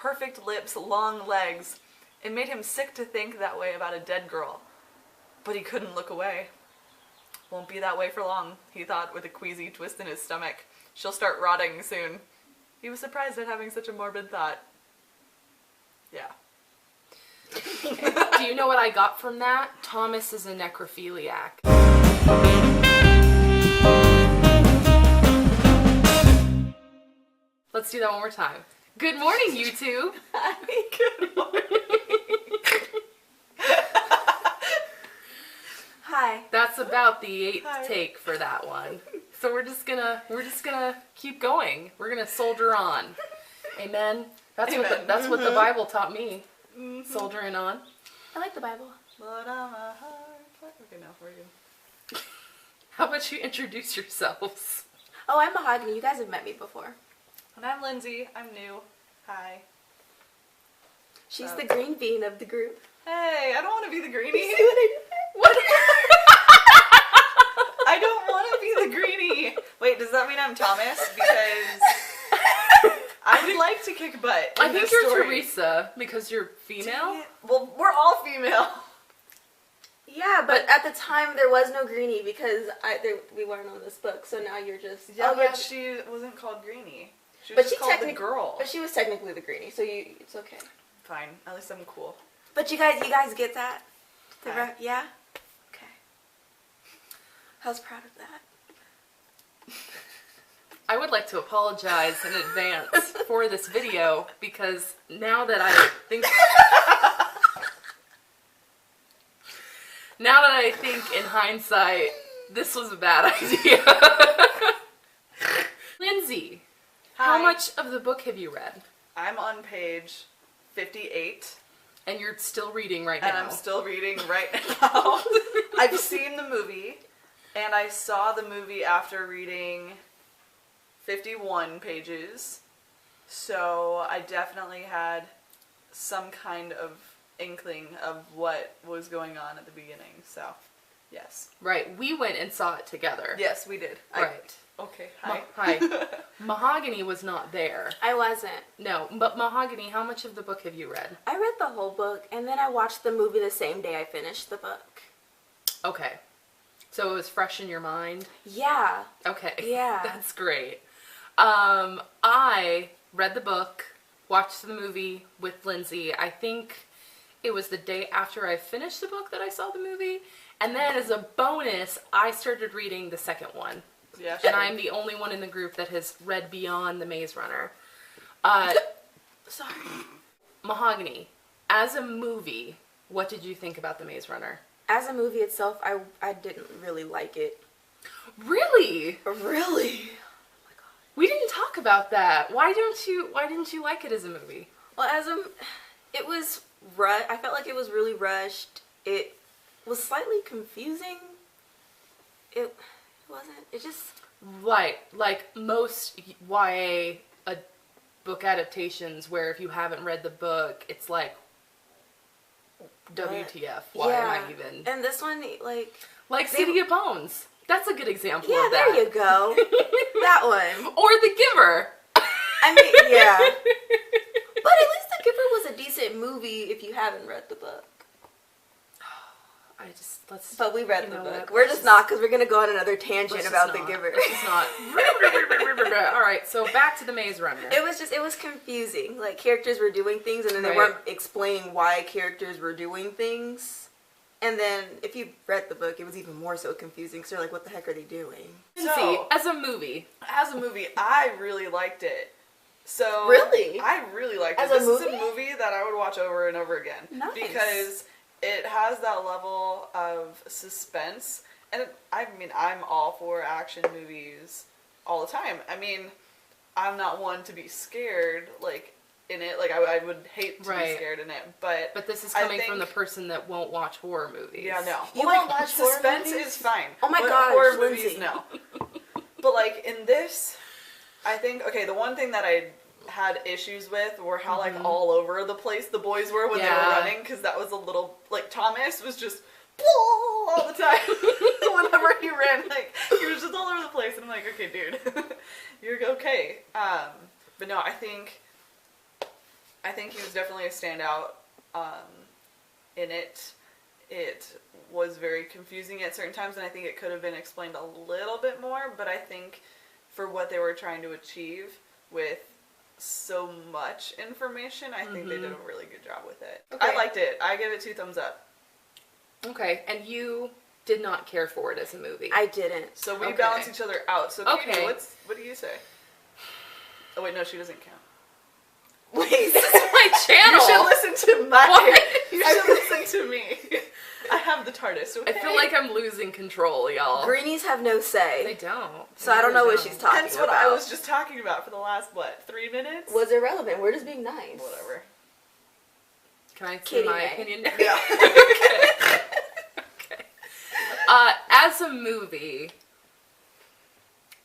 perfect lips, long legs. It made him sick to think that way about a dead girl. But he couldn't look away. Won't be that way for long, he thought with a queasy twist in his stomach. She'll start rotting soon. He was surprised at having such a morbid thought. Yeah. Do you know what I got from that? Thomas is a necrophiliac. Let's do that one more time. Good morning, YouTube. Hi, good morning. Hi. That's about the 8th Hi. take for that one. So we're just gonna keep going. We're gonna soldier on. Amen. That's Amen. what the Bible taught me. Soldiering on. I like the Bible. But I'm a hard... Okay, now for you. How about you introduce yourselves? Oh, I'm Mahogany. You guys have met me before. And I'm Lindsay. I'm new. Hi. She's the green bean of the group. Hey, I don't want to be the greenie. You see what I did? What? I don't want to be the greenie. Wait, does that mean I'm Thomas? Because I would like to kick butt. I in think this you're story. Teresa because you're female. Dang it. Well, we're all female. Yeah, but at the time there was no greenie because we weren't on this book. So now you're just Yeah, oh, but yeah. she wasn't called Greenie. She But was she just called the technic- girl. But she was technically the greenie, so it's okay. Fine. At least I'm cool. But you guys get that? Hi. Yeah. Okay. I was proud of that. I would like to apologize in advance for this video because now that I think in hindsight, this was a bad idea. Lindsay, how Hi. much of the book have you read? I'm on page 58. And you're still reading right now. And I'm still reading right now. I've seen the movie, and I saw the movie after reading 51 pages. So I definitely had some kind of inkling of what was going on at the beginning. So, yes. Right, we went and saw it together. Yes, we did. Right. Okay, hi. Hi. Mahogany was not there. I wasn't. No, but Mahogany, how much of the book have you read? I read the whole book, and then I watched the movie the same day I finished the book. Okay. So it was fresh in your mind? Yeah. Okay. Yeah. That's great. I read the book, watched the movie with Lindsay. I think it was the day after I finished the book that I saw the movie. And then as a bonus, I started reading the second one. Yeah, And I'm the only one in the group that has read beyond The Maze Runner. Sorry. Mahogany, as a movie, what did you think about The Maze Runner? As a movie itself, I didn't really like it. Really? Really? We didn't talk about that. Why didn't you like it as a movie? Well, it was I felt like it was really rushed. It was slightly confusing. It wasn't. It just... Right, like most YA book adaptations where if you haven't read the book, it's like, WTF, why am I even... And this one, Like City of Bones. That's a good example yeah, of that. there you go. That one. Or The Giver. I mean, yeah. But at least The Giver was a decent movie if you haven't read the book. But we read the book. We're just not, because we're going to go on another tangent about The Giver. It's not. Alright, so back to The Maze Runner. It was confusing. Like, characters were doing things, and then they weren't explaining why characters were doing things. And then, if you read the book, it was even more so confusing, because you're like, what the heck are they doing? So, as a movie, I really liked it. So Really? I really liked it. As a This movie? is a movie that I would watch over and over again. Nice. Because it has that level of suspense. And I'm all for action movies all the time. I mean, I'm not one to be scared, in it. I would hate to be scared in it. But this is coming from the person that won't watch horror movies. Yeah, no. You won't watch horror suspense movies? is fine. Oh my But gosh, horror Lindsay. movies, no. But, in this, I think, the one thing that I had issues with were how, all over the place the boys were when they were running, because that was a little, Thomas was just all the time. Whenever he ran, he was just all over the place, and I'm like, okay, dude, you're okay. But no, I think I think he was definitely a standout in it. It was very confusing at certain times, and I think it could have been explained a little bit more, but I think for what they were trying to achieve with so much information, I think they did a really good job with it. Okay. I liked it. I give it 2 thumbs up. Okay, and you did not care for it as a movie. I didn't. So we Okay. balance each other out. So Katie, Okay. what do you say? Oh wait, no, she doesn't count. Wait. This is my channel. You should listen to my. What? You should listen to me. I have the TARDIS. Okay? I feel like I'm losing control, y'all. Greenies have no They say. don't. So I don't know what They she's don't. talking That's about. what I was just talking about for the last 3 minutes? Was irrelevant. We're just being nice. Whatever. Can I say Kitty my May. opinion now? Yeah. Okay. As a movie,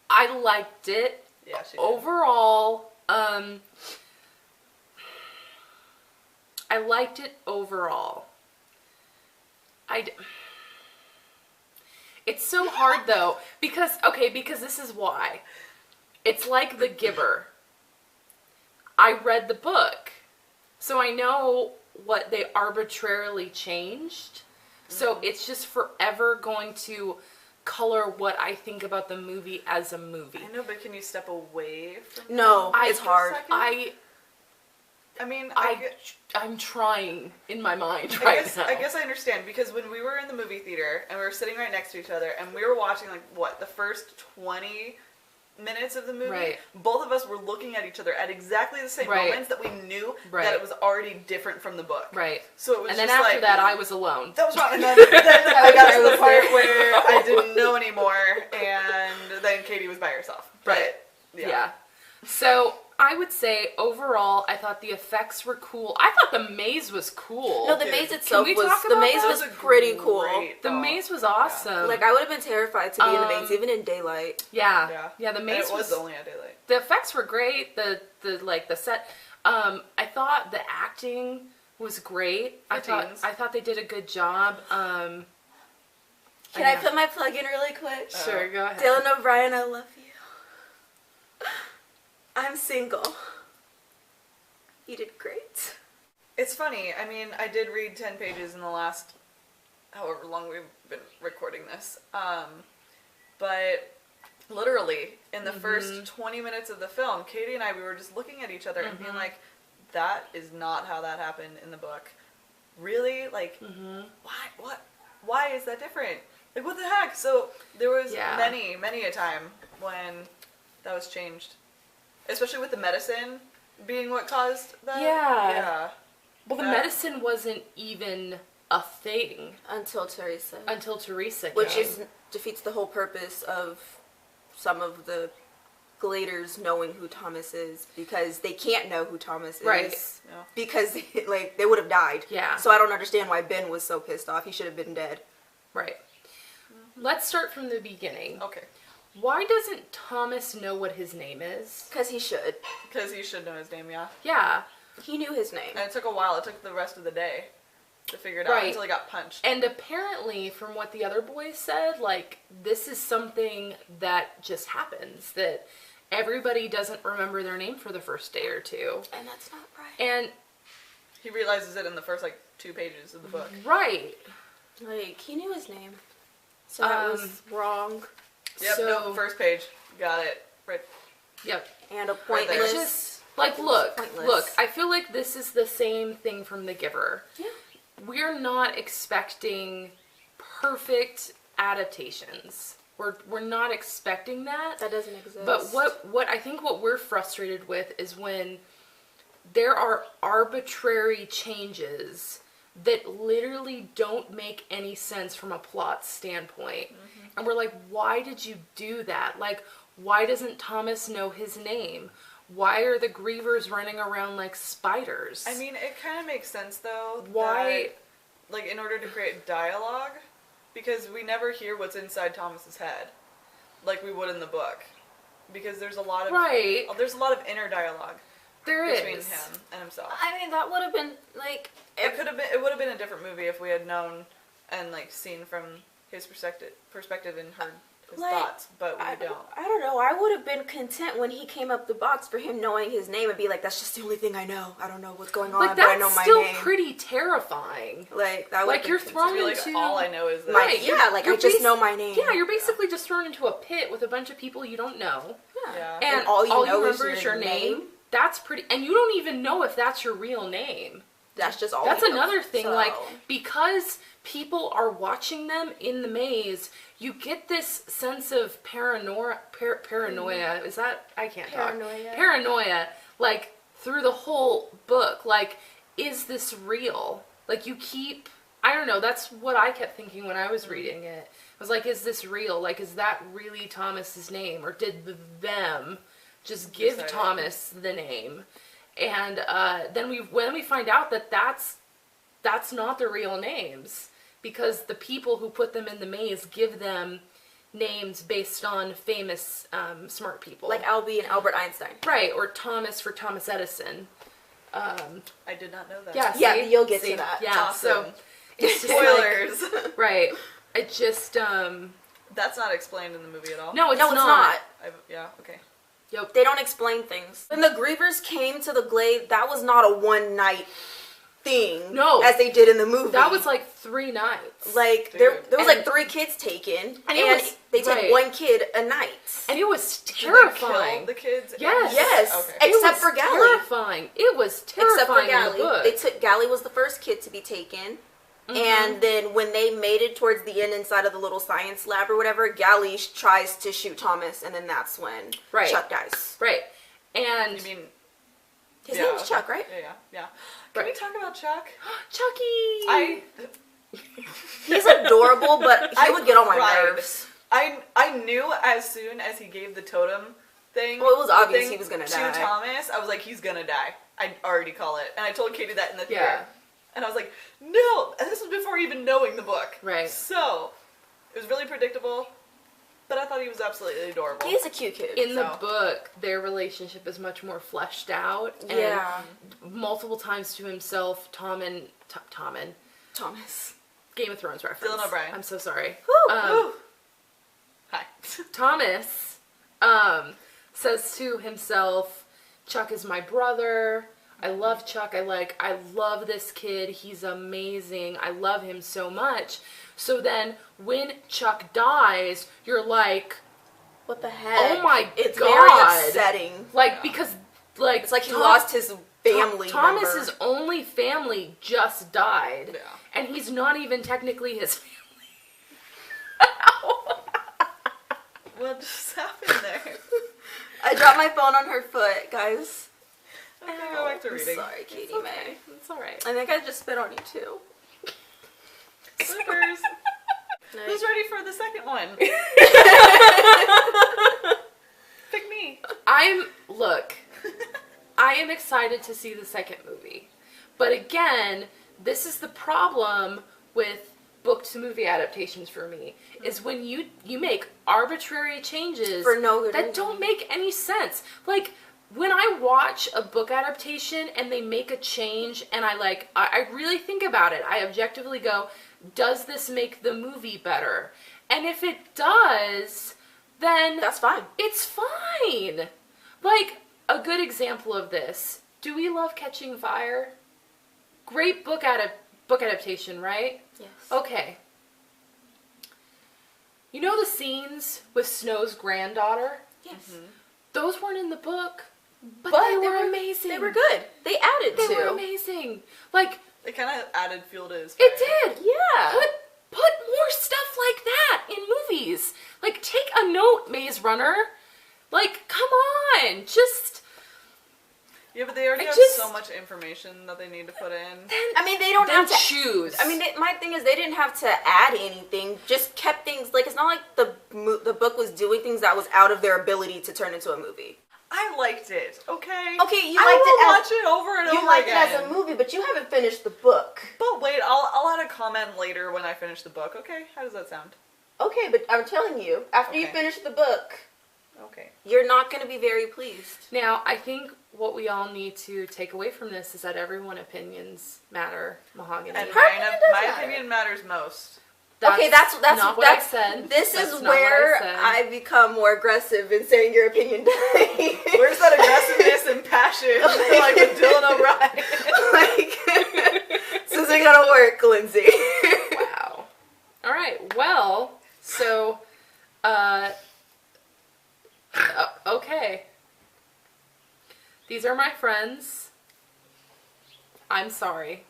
I liked it. Yeah, she did. Overall, I liked it overall. It's so hard though, because this is why. It's like The Giver. I read the book, so I know what they arbitrarily changed. So it's just forever going to color what I think about the movie as a movie. I know, but can you step away from No, that it's for a hard. second? I mean, I'm trying in my mind I right guess, now. I guess I understand, because when we were in the movie theater and we were sitting right next to each other and we were watching the first 20 minutes of the movie, Right. both of us were looking at each other at exactly the same Right. moments that we knew Right. that it was already different from the book. Right. So it was And then just after like, that, I was alone. that was wrong. And then I got to the was part there. where I didn't know anymore, and then Katie was by herself. Right. But, Yeah. So I would say overall, I thought the effects were cool. I thought the maze was cool. No, the Dude, maze can itself we was talk the about maze that? was That was a pretty cool. great The thought. maze was awesome. Like I would have been terrified to be in the maze even in daylight. yeah, the And maze it was only at daylight. The effects were great. The set. I thought the acting was great. For teens. I thought they did a good job. Can I put my plug in really quick? Sure, go ahead. Dylan O'Brien, I love you. I'm single. You did great. It's funny. I mean, I did read 10 pages in the last however long we've been recording this. But literally, in the first 20 minutes of the film, Katie and I, we were just looking at each other and being like, that is not how that happened in the book. Really? Like, why? What? Why is that different? Like, what the heck? So there was many a time when that was changed. Especially with the medicine being what caused that. Yeah. Well, the Yeah. medicine wasn't even a thing Until Teresa. until Teresa came. Which defeats the whole purpose of some of the Gladers knowing who Thomas is, because they can't know who Thomas is. Right. Yeah. Because they would have died. Yeah. So I don't understand why Ben was so pissed off. He should have been dead. Right. Let's start from the beginning. Okay. Why doesn't Thomas know what his name is? Because he should. Because he should know his name, yeah. Yeah. He knew his name. And it took a while. It took the rest of the day to figure it out Right. until he got punched. And apparently, from what the other boys said, this is something that just happens, that everybody doesn't remember their name for the first day or two. And that's not right. And, He realizes it in the first, 2 pages of the book. right. He knew his name. So that was wrong. Yep, So- nope, first page. Got it. Right. Yep. And a there. pointless. It's just, look, pointless. I feel like this is the same thing from The Giver. Yeah. We're not expecting perfect adaptations. We're not expecting that. That doesn't exist. But what I think what we're frustrated with is when there are arbitrary changes that literally don't make any sense from a plot standpoint. And we're like, why did you do that? Like, why doesn't Thomas know his name? Why are the grievers running around like spiders? I mean, it kind of makes sense, though. Why- that, in order to create dialogue, because we never hear what's inside Thomas's head, like we would in the book. Because there's a lot of... Right. There's a lot of inner dialogue there is. between him and himself. I mean, that would have been, It would have been a different movie if we had known and, seen from his perspective and heard his thoughts, but we don't. I don't know. I would have been content when he came up the box for him knowing his name and be like, that's just the only thing I know. I don't know what's going on, Like, but I that's know my still name. pretty terrifying. Like, that Like, you're thrown Like, into... all I know is that. Right, I just know my name. Yeah, you're basically just thrown into a pit with a bunch of people you don't know. Yeah. And all you know remember is is your your name. That's pretty... And you don't even know if that's your real name. That's just all. That's he knows. another thing. So- Like, because people are watching them in the maze, you get this sense of paranoia. Is that... I can't Paranoia. talk. Paranoia. Like, through the whole book. Like, is this real? Like, you keep... I don't know. That's what I kept thinking when I was reading it. I was like, is this real? Like, is that really Thomas's name? Or did them just give Decide it. Thomas the name? And then we find out that that's not the real names, because the people who put them in the maze give them names based on famous smart people, Like Albie and Albert Einstein. right, or Thomas for Thomas Edison. I did not know that. Yeah, Yeah, see? you'll get See? to that. Yeah, Awesome. so it's just like, Spoilers. right. It just That's not explained in the movie at all. no, it's No, it's not. not. Yeah. Okay. Yep. They don't explain things. When the Grievers came to the glade, that was not a one night thing. No. As they did in the movie. That was like 3 nights. like Dude. there was like And- 3 kids taken, And and, it was- they took right. 1 kid a night. And it was Did they terrifying. kill the kids? Yes. Yes. Okay. It Except was for Gally. terrifying. It was terrifying Except for in the Gally. book. They took Gally was the first kid to be taken. And then when they made it towards the end inside of the little science lab or whatever, Gally tries to shoot Thomas, and then that's when Right. Chuck dies. Right. And You mean His yeah, name's okay. Chuck, right? Yeah. Can we Right. talk about Chuck? Chucky! He's adorable, but he would get on my cried. nerves. I knew as soon as he gave the totem thing. Well, it was obvious thing he was gonna to die. Thomas, I was like, he's gonna die. I already call it, and I told Katie that in the theater. Yeah. And I was like, no. And this was before even knowing the book. Right. So it was really predictable, but I thought he was absolutely adorable. He's a cute kid. In the So. book, their relationship is much more fleshed out. And Yeah. multiple times to himself, Tommen, Thomas. Game of Thrones reference. Dylan O'Brien. I'm so sorry. Woo, Woo. Hi. Thomas says to himself, Chuck is my brother. I love Chuck. I love this kid. He's amazing. I love him so much. So then when Chuck dies, you're like, What the heck? oh my it's God. very upsetting. like, because, like, It's like he lost his family Thomas's member. only family just died. Yeah. And he's not even technically his family. What just happened there? I dropped my phone on her foot, guys. Okay, go back to I'm reading. sorry, Katie It's okay. May. It's alright. I think I just spit on you too. Slippers. Who's ready for the second one? Pick me. I am excited to see the second movie. But again, this is the problem with book to movie adaptations for me, is when you make arbitrary changes For no good that reason. don't make any sense. Like, when I watch a book adaptation and they make a change and I really think about it. I objectively go, does this make the movie better? And if it does, then That's fine. it's fine. Like, a good example of this. Do we love Catching Fire? Great book adaptation, right? Yes. Okay. You know the scenes with Snow's granddaughter? Yes. Those weren't in the book, but, But they were amazing. They were good. They added They to. were amazing. Like, It kind of added fuel to his fire. it did. Yeah. Put more stuff like that in movies. Like, take a note, Maze Runner. Like, come on. Just... Yeah, but they already I have just- so much information that they need to put in. I mean, they don't Then have to choose. I mean, my thing is they didn't have to add anything. Just kept things like it's not like the book was doing things that was out of their ability to turn into a movie. I liked it. Okay. Okay, you I liked will it as watch it over and you over liked again. it as a movie, but you haven't finished the book. But wait, I'll add a comment later when I finish the book. Okay, how does that sound? Okay, but I'm telling you, after you Okay. finish the book, Okay. you're not going to be very pleased. Now, I think what we all need to take away from this is that everyone's opinions matter. Mahogany. And Her opinion does my matter. opinion matters most. that's not what I said. This That's is not what where said. I become more aggressive in saying your opinion. Where's that aggressiveness and passion? Like with Dylan O'Brien. This isn't gonna work, Lindsay. Wow. All right. Well, so, okay. These are my friends. I'm sorry.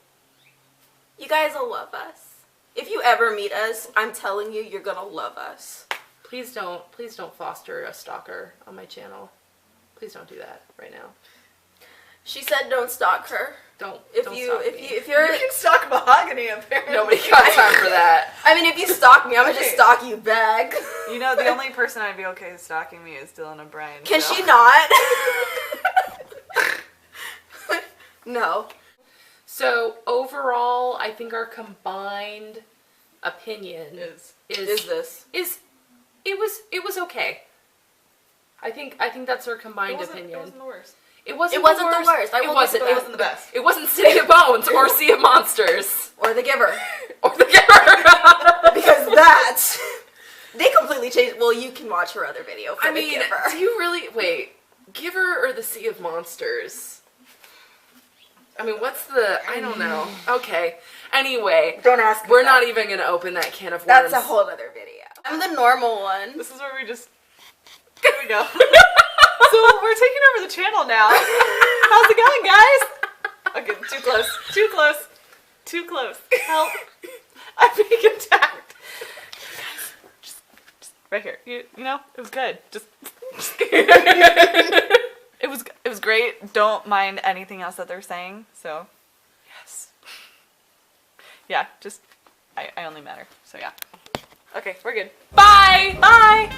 You guys will love us. If you ever meet us, I'm telling you, you're gonna love us. Please don't foster a stalker on my channel. Please don't do that right now. She said, "Don't stalk her." Don't If you're You can stalk Mahogany, apparently. nobody got time for that. I mean, if you stalk me, I'm gonna just stalk you back. You know, the only person I'd be okay stalking me is Dylan O'Brien. Can so. she not? No. So overall, I think our combined opinion Is this? it was okay. I think that's our combined opinion. It wasn't the worst. It wasn't the worst. It wasn't. It wasn't the best. It wasn't City of Bones or Sea of Monsters Or The Giver. or The Giver. Because that, they completely changed. Well, you can watch her other video for I The mean, Giver. do you really wait? Giver or the Sea of Monsters? I mean, what's the? I don't know. Okay. Anyway, Don't ask me we're that. not even gonna open that can of worms. That's a whole other video. I'm the normal one. This is where we just... Here we go. So, we're taking over the channel now. How's it going, guys? Okay, too close. Too close. Too close. Help. I'm being attacked. Just right here. You know, it was good. Just it was great. Don't mind anything else that they're saying. So, yes. Yeah, just I only matter. So yeah. Okay, we're good. Bye. Bye.